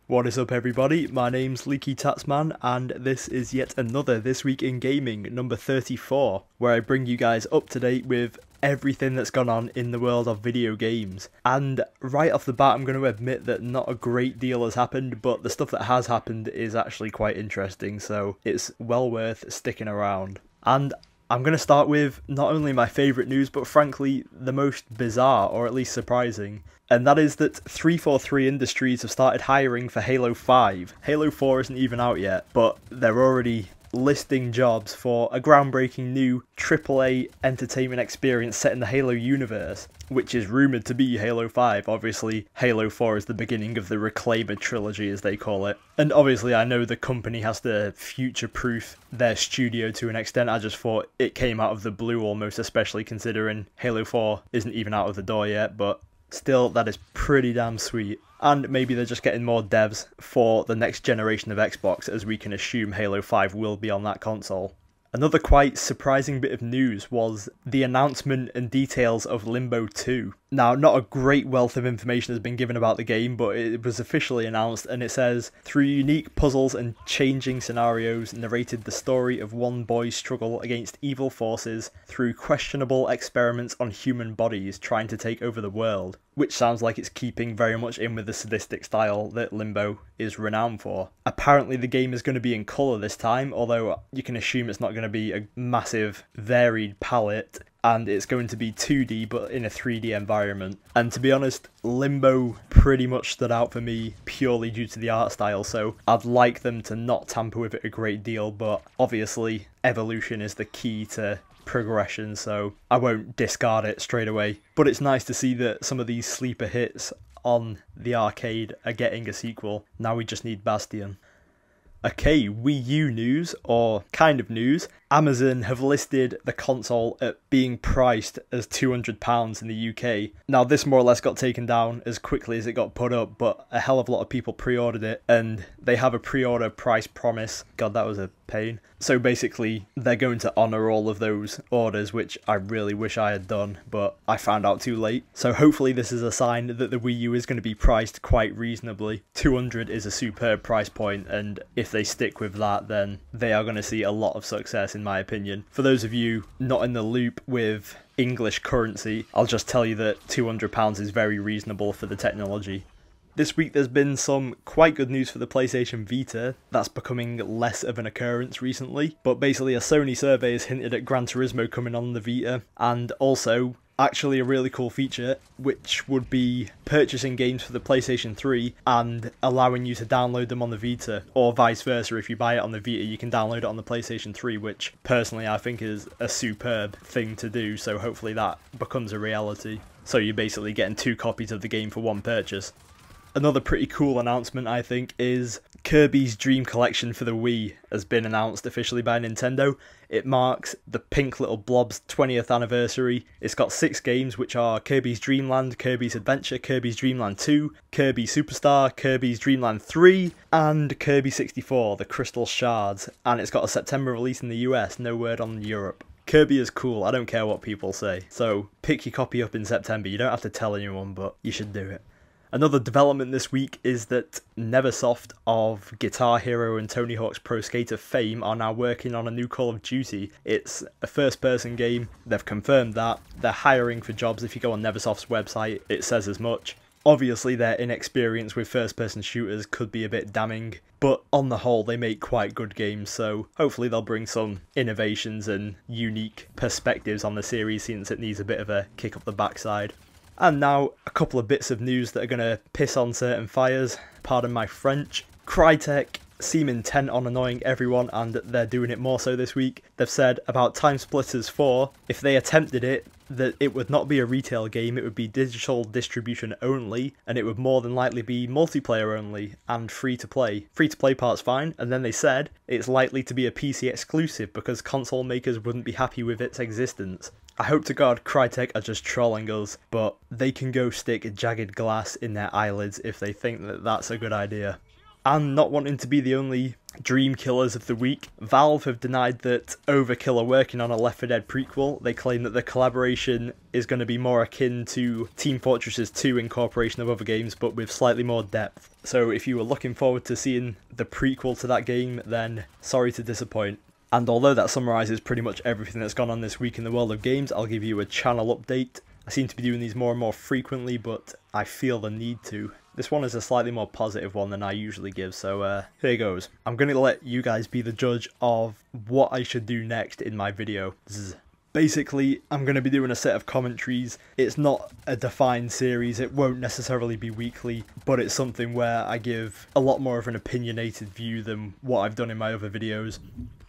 What is up everybody, my name's LeakyTapsMan and this is yet another This Week in Gaming number 34, where I bring you guys up to date with everything that's gone on in the world of video games. And right off the bat I'm going to admit that not a great deal has happened, but the stuff that has happened is actually quite interesting, so it's well worth sticking around. And I'm going to start with not only my favourite news, but frankly the most bizarre, or at least surprising. And that is that 343 Industries have started hiring for Halo 5. Halo 4 isn't even out yet, but they're already listing jobs for a groundbreaking new AAA entertainment experience set in the Halo universe, which is rumoured to be Halo 5. Obviously, Halo 4 is the beginning of the Reclaimer trilogy, as they call it. And obviously, I know the company has to future-proof their studio to an extent. I just thought it came out of the blue almost, especially considering Halo 4 isn't even out of the door yet, but still, that is pretty damn sweet. And maybe they're just getting more devs for the next generation of Xbox, as we can assume Halo 5 will be on that console. Another quite surprising bit of news was the announcement and details of Limbo 2. Now, not a great wealth of information has been given about the game, but it was officially announced, and it says, through unique puzzles and changing scenarios, narrated the story of one boy's struggle against evil forces through questionable experiments on human bodies trying to take over the world. Which sounds like it's keeping very much in with the sadistic style that Limbo is renowned for. Apparently the game is going to be in colour this time, although you can assume it's not going to be a massive varied palette, and it's going to be 2D but in a 3D environment. And to be honest, Limbo pretty much stood out for me purely due to the art style, so I'd like them to not tamper with it a great deal, but obviously evolution is the key to progression, so I won't discard it straight away. But it's nice to see that some of these sleeper hits on the arcade are getting a sequel. Now we just need Bastion. Okay, Wii U news, or kind of news. Amazon have listed the console at being priced as £200 in the UK. Now this more or less got taken down as quickly as it got put up, but a hell of a lot of people pre-ordered it, and they have a pre-order price promise. God, that was a pain. So basically, they're going to honour all of those orders, which I really wish I had done, but I found out too late. So hopefully this is a sign that the Wii U is going to be priced quite reasonably. 200 is a superb price point, and if they stick with that, then they are going to see a lot of success, in my opinion. For those of you not in the loop with English currency, I'll just tell you that £200 is very reasonable for the technology. This week there's been some quite good news for the PlayStation Vita. That's becoming less of an occurrence recently, but basically a Sony survey has hinted at Gran Turismo coming on the Vita, and also actually a really cool feature, which would be purchasing games for the PlayStation 3 and allowing you to download them on the Vita, or vice versa. If you buy it on the Vita, you can download it on the PlayStation 3, which personally I think is a superb thing to do, so hopefully that becomes a reality. So you're basically getting 2 copies of the game for 1 purchase. Another pretty cool announcement, I think, is Kirby's Dream Collection for the Wii has been announced officially by Nintendo. It marks the Pink Little Blob's 20th anniversary. It's got 6 games, which are Kirby's Dream Land, Kirby's Adventure, Kirby's Dream Land 2, Kirby Superstar, Kirby's Dream Land 3, and Kirby 64, the Crystal Shards. And it's got a September release in the US, no word on Europe. Kirby is cool, I don't care what people say. So pick your copy up in September. You don't have to tell anyone, but you should do it. Another development this week is that Neversoft of Guitar Hero and Tony Hawk's Pro Skater fame are now working on a new Call of Duty. It's a first-person game. They've confirmed that. They're hiring for jobs. If you go on Neversoft's website, it says as much. Obviously, their inexperience with first-person shooters could be a bit damning, but on the whole, they make quite good games, so hopefully they'll bring some innovations and unique perspectives on the series, since it needs a bit of a kick up the backside. And now, a couple of bits of news that are going to piss on certain fires, pardon my French. Crytek seem intent on annoying everyone, and they're doing it more so this week. They've said about Timesplitters 4, if they attempted it, that it would not be a retail game, it would be digital distribution only, and it would more than likely be multiplayer only, and free to play. Free to play part's fine, and then they said it's likely to be a PC exclusive because console makers wouldn't be happy with its existence. I hope to God Crytek are just trolling us, but they can go stick jagged glass in their eyelids if they think that that's a good idea. And not wanting to be the only dream killers of the week, Valve have denied that Overkill are working on a Left 4 Dead prequel. They claim that the collaboration is going to be more akin to Team Fortress 2 incorporation of other games, but with slightly more depth. So if you were looking forward to seeing the prequel to that game, then sorry to disappoint. And although that summarises pretty much everything that's gone on this week in the world of games, I'll give you a channel update. I seem to be doing these more and more frequently, but I feel the need to. This one is a slightly more positive one than I usually give, so here goes. I'm going to let you guys be the judge of what I should do next in my video. Basically, I'm going to be doing a set of commentaries. It's not a defined series, it won't necessarily be weekly, but it's something where I give a lot more of an opinionated view than what I've done in my other videos.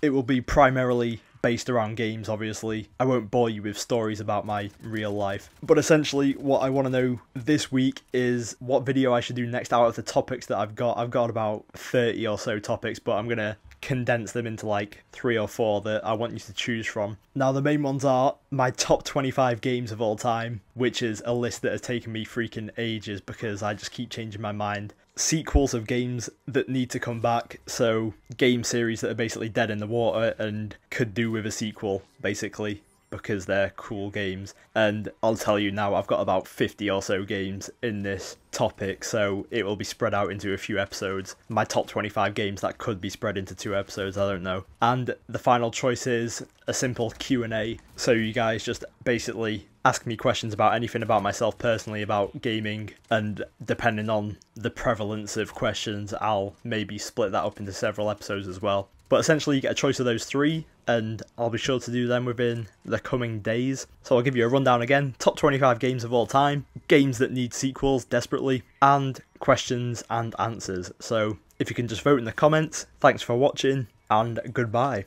It will be primarily based around games, obviously. I won't bore you with stories about my real life. But essentially, what I want to know this week is what video I should do next out of the topics that I've got. I've got about 30 or so topics, but I'm going to condense them into like 3 or 4 that I want you to choose from. Now, the main ones are my top 25 games of all time, which is a list that has taken me freaking ages because I just keep changing my mind. Sequels of games that need to come back, so game series that are basically dead in the water and could do with a sequel, basically, because they're cool games. And I'll tell you now, I've got about 50 or so games in this topic, so it will be spread out into a few episodes. My top 25 games that could be spread into 2 episodes, I don't know. And the final choice is a simple Q&A, so you guys just basically ask me questions about anything about myself personally, about gaming, and depending on the prevalence of questions, I'll maybe split that up into several episodes as well. But essentially you get a choice of those 3, and I'll be sure to do them within the coming days. So I'll give you a rundown again: top 25 games of all time, games that need sequels desperately, and questions and answers. So if you can just vote in the comments. Thanks for watching, and goodbye.